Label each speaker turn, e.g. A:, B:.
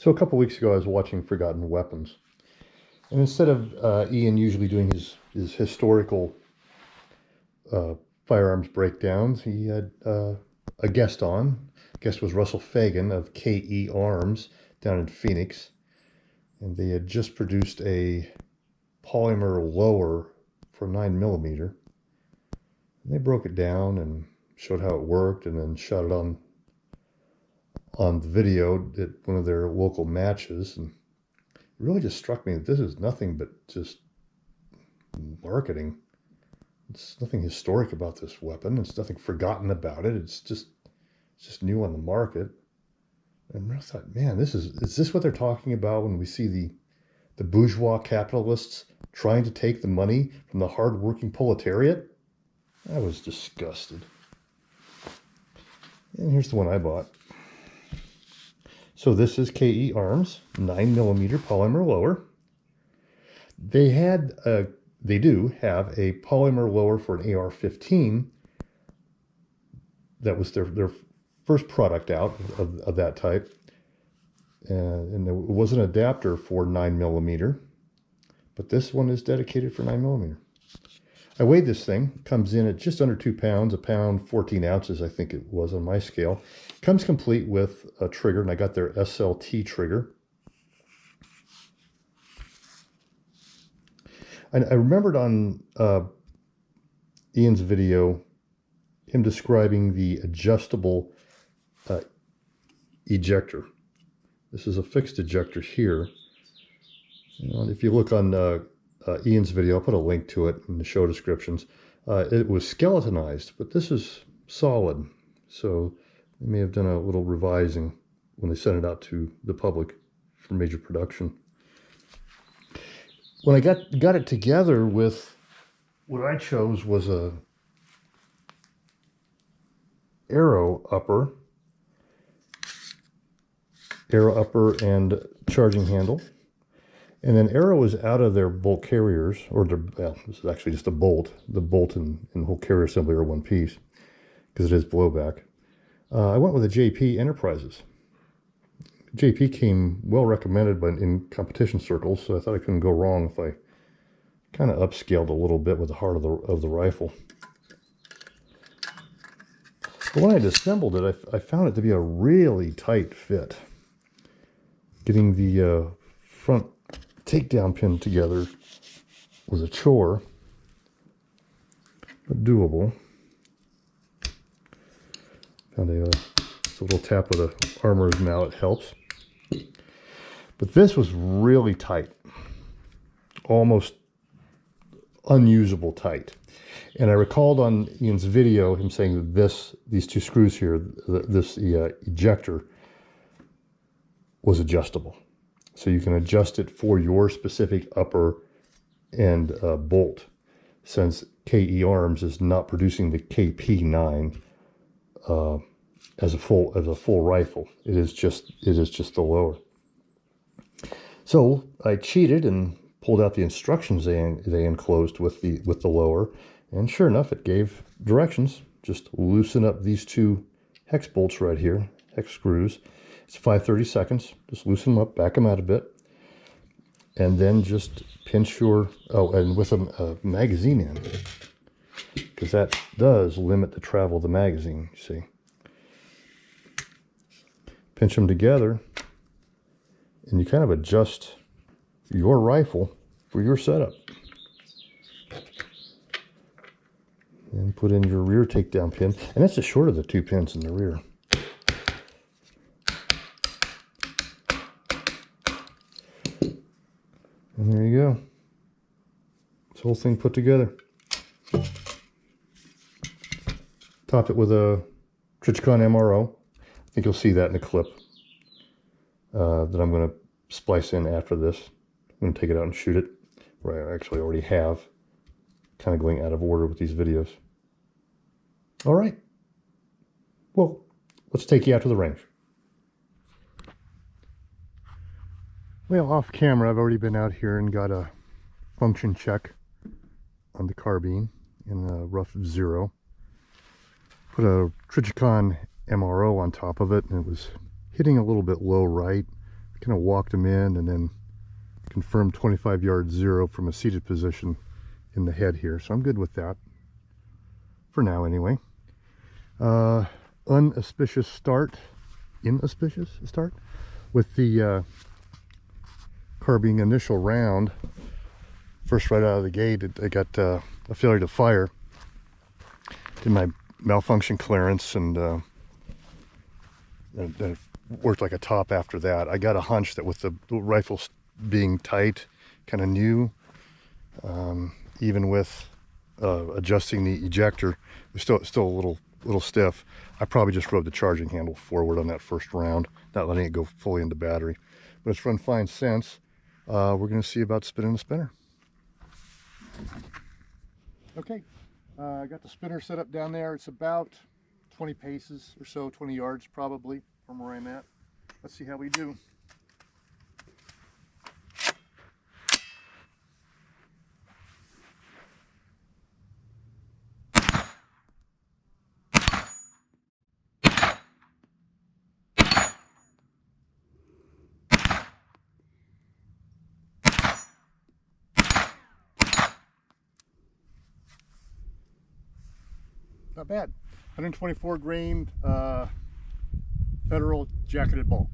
A: So a couple weeks ago I was watching Forgotten Weapons, and instead of Ian usually doing his historical firearms breakdowns, he had a guest on. The guest was Russell Fagan of KE Arms down in Phoenix, and they had just produced a polymer lower for 9mm. And they broke it down and showed how it worked, and then shot it on the video at one of their local matches. And it really just struck me that this is nothing but just marketing. It's nothing historic about this weapon. It's nothing forgotten about it. It's just new on the market. And I thought, man, is this what they're talking about when we see the bourgeois capitalists trying to take the money from the hard-working proletariat? I was disgusted. And here's the one I bought. So this is KE Arms, 9mm polymer lower. They do have a polymer lower for an AR-15. That was their first product out of that type. And it was an adapter for 9mm, but this one is dedicated for 9mm. I weighed this thing. It comes in at just under 2 pounds, 1 pound 14 ounces, I think it was on my scale. It comes complete with a trigger, and I got their SLT trigger. And I remembered on Ian's video him describing the adjustable ejector. This is a fixed ejector here. And if you look on Ian's video, I'll put a link to it in the show descriptions. It was skeletonized, but this is solid. So they may have done a little revising when they sent it out to the public for major production. When I got it together with what I chose was a Aero upper and charging handle. And then Aero was out of their bolt carriers, or well, this is actually just a bolt. The bolt and the whole carrier assembly are one piece, because it is blowback. I went with a JP Enterprises. JP came well recommended in competition circles, so I thought I couldn't go wrong if I kind of upscaled a little bit with the heart of the rifle. But when I assembled it, I found it to be a really tight fit. Getting the front takedown pin together was a chore, but doable. Found a little tap with a armorer's mallet helps. But this was really tight, almost unusable tight. And I recalled on Ian's video him saying that these two screws here, this ejector, was adjustable. So you can adjust it for your specific upper and bolt, since KE Arms is not producing the KP9 as a full rifle. It is just the lower. So I cheated and pulled out the instructions they enclosed with the lower, and sure enough, it gave directions. Just loosen up these two hex bolts right here, hex screws. It's 5/32. Just loosen them up, back them out a bit, and then just pinch your, and with a magazine in, because that does limit the travel of the magazine, you see. Pinch them together, and you kind of adjust your rifle for your setup. And put in your rear takedown pin, and that's the short of the 2 pins in the rear. And there you go. This whole thing put together. Topped it with a Trichicon MRO. I think you'll see that in the clip that I'm going to splice in after this. I'm going to take it out and shoot it, where I actually already have. Kind of going out of order with these videos. All right. Well, let's take you out to the range. Well, off camera, I've already been out here and got a function check on the carbine in a rough 0. Put a Trichicon MRO on top of it, and it was hitting a little bit low right, kind of walked them in and then confirmed 25 yard 0 from a seated position in the head here. So I'm good with that for now anyway. Inauspicious start with the carbine initial round. First right out of the gate, I got a failure to fire. Did my malfunction clearance, and then it worked like a top after that. I got a hunch that with the rifle being tight, kind of new, even with adjusting the ejector, it was still a little stiff. I probably just rode the charging handle forward on that first round, not letting it go fully into battery. But it's run fine since. We're going to see about spinning the spinner. Okay, I got the spinner set up down there. It's about 20 paces or so, 20 yards probably from where I'm at. Let's see how we do. Not bad. 124 grain federal jacketed ball.